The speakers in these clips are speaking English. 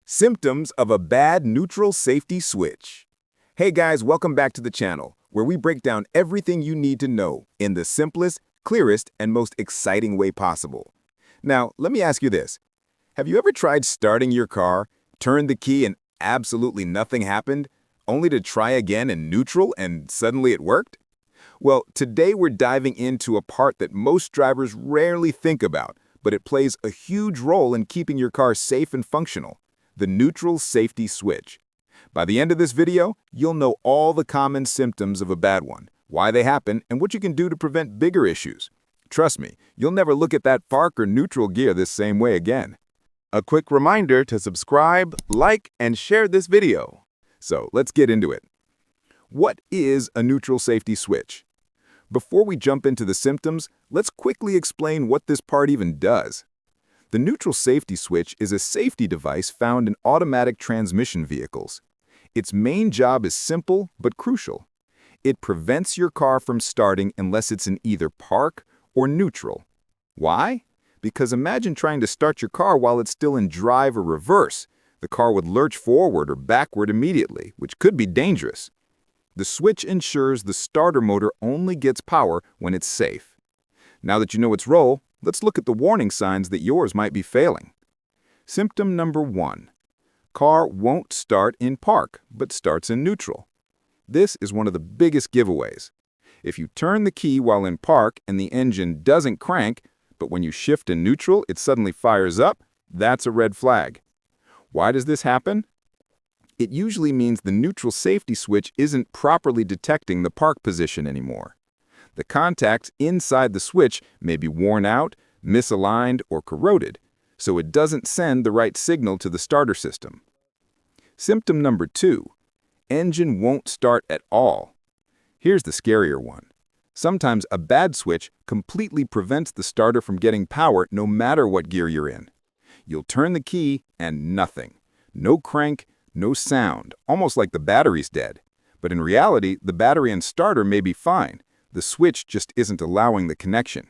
Symptoms of a bad neutral safety switch. Hey guys, welcome back to the channel, where we break down everything you need to know in the simplest, clearest, and most exciting way possible. Now, let me ask you this. Have you ever tried starting your car, turned the key, and absolutely nothing happened, only to try again in neutral and suddenly it worked? Well, today we're diving into a part that most drivers rarely think about, but it plays a huge role in keeping your car safe and functional. The neutral safety switch. By the end of this video, you'll know all the common symptoms of a bad one, why they happen, and what you can do to prevent bigger issues. Trust me, you'll never look at that park or neutral gear this same way again. A quick reminder to subscribe, like, and share this video. So let's get into it. What is a neutral safety switch? Before we jump into the symptoms, let's quickly explain what this part even does. The neutral safety switch is a safety device found in automatic transmission vehicles. Its main job is simple but crucial. It prevents your car from starting unless it's in either park or neutral. Why? Because imagine trying to start your car while it's still in drive or reverse. The car would lurch forward or backward immediately, which could be dangerous. The switch ensures the starter motor only gets power when it's safe. Now that you know its role, let's look at the warning signs that yours might be failing. Symptom number 1. Car won't start in park, but starts in neutral. This is one of the biggest giveaways. If you turn the key while in park and the engine doesn't crank, but when you shift in neutral it suddenly fires up, that's a red flag. Why does this happen? It usually means the neutral safety switch isn't properly detecting the park position anymore. The contacts inside the switch may be worn out, misaligned, or corroded, so it doesn't send the right signal to the starter system. Symptom number 2. Engine won't start at all. Here's the scarier one. Sometimes a bad switch completely prevents the starter from getting power no matter what gear you're in. You'll turn the key and nothing. No crank, no sound, almost like the battery's dead. But in reality, the battery and starter may be fine. The switch just isn't allowing the connection.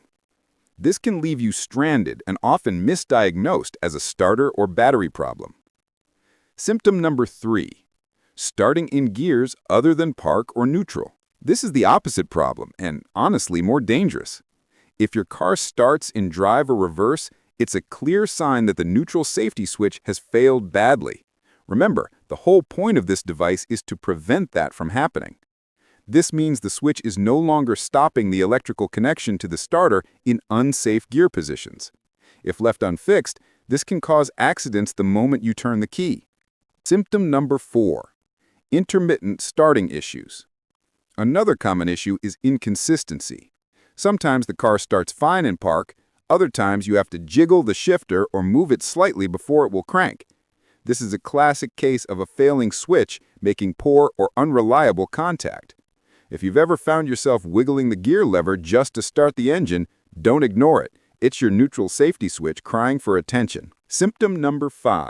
This can leave you stranded and often misdiagnosed as a starter or battery problem. Symptom number 3. Starting in gears other than park or neutral. This is the opposite problem and honestly more dangerous. If your car starts in drive or reverse, it's a clear sign that the neutral safety switch has failed badly. Remember, the whole point of this device is to prevent that from happening. This means the switch is no longer stopping the electrical connection to the starter in unsafe gear positions. If left unfixed, this can cause accidents the moment you turn the key. Symptom number 4. Intermittent starting issues. Another common issue is inconsistency. Sometimes the car starts fine in park, other times you have to jiggle the shifter or move it slightly before it will crank. This is a classic case of a failing switch making poor or unreliable contact. If you've ever found yourself wiggling the gear lever just to start the engine, don't ignore it. It's your neutral safety switch crying for attention. Symptom number 5.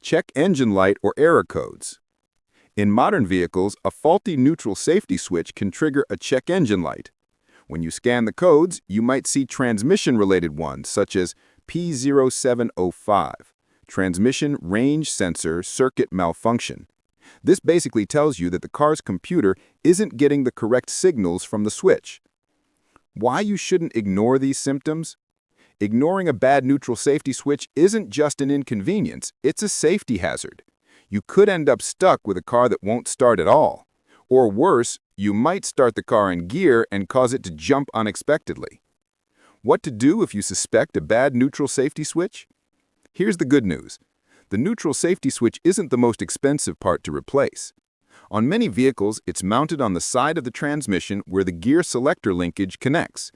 Check engine light or error codes. In modern vehicles, a faulty neutral safety switch can trigger a check engine light. When you scan the codes, you might see transmission-related ones such as P0705, transmission range sensor circuit malfunction. This basically tells you that the car's computer isn't getting the correct signals from the switch. Why you shouldn't ignore these symptoms? Ignoring a bad neutral safety switch isn't just an inconvenience, it's a safety hazard. You could end up stuck with a car that won't start at all. Or worse, you might start the car in gear and cause it to jump unexpectedly. What to do if you suspect a bad neutral safety switch? Here's the good news. The neutral safety switch isn't the most expensive part to replace. On many vehicles, it's mounted on the side of the transmission where the gear selector linkage connects.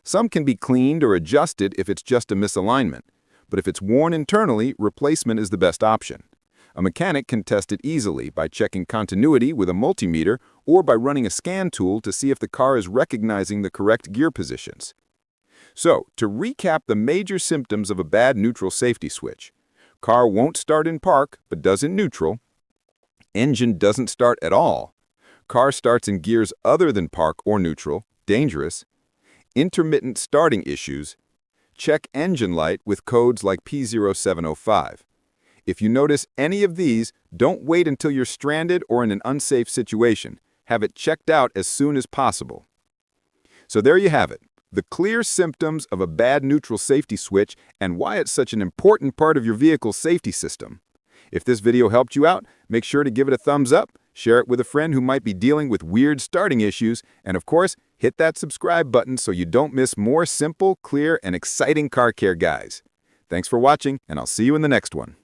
Some can be cleaned or adjusted if it's just a misalignment, but if it's worn internally, replacement is the best option. A mechanic can test it easily by checking continuity with a multimeter or by running a scan tool to see if the car is recognizing the correct gear positions. So, to recap the major symptoms of a bad neutral safety switch: car won't start in park, but does in neutral. Engine doesn't start at all. Car starts in gears other than park or neutral, dangerous. Intermittent starting issues. Check engine light with codes like P0705. If you notice any of these, don't wait until you're stranded or in an unsafe situation. Have it checked out as soon as possible. So there you have it, the clear symptoms of a bad neutral safety switch and why it's such an important part of your vehicle's safety system. If this video helped you out, make sure to give it a thumbs up, share it with a friend who might be dealing with weird starting issues, and of course, hit that subscribe button so you don't miss more simple, clear, and exciting car care guides. Thanks for watching, and I'll see you in the next one.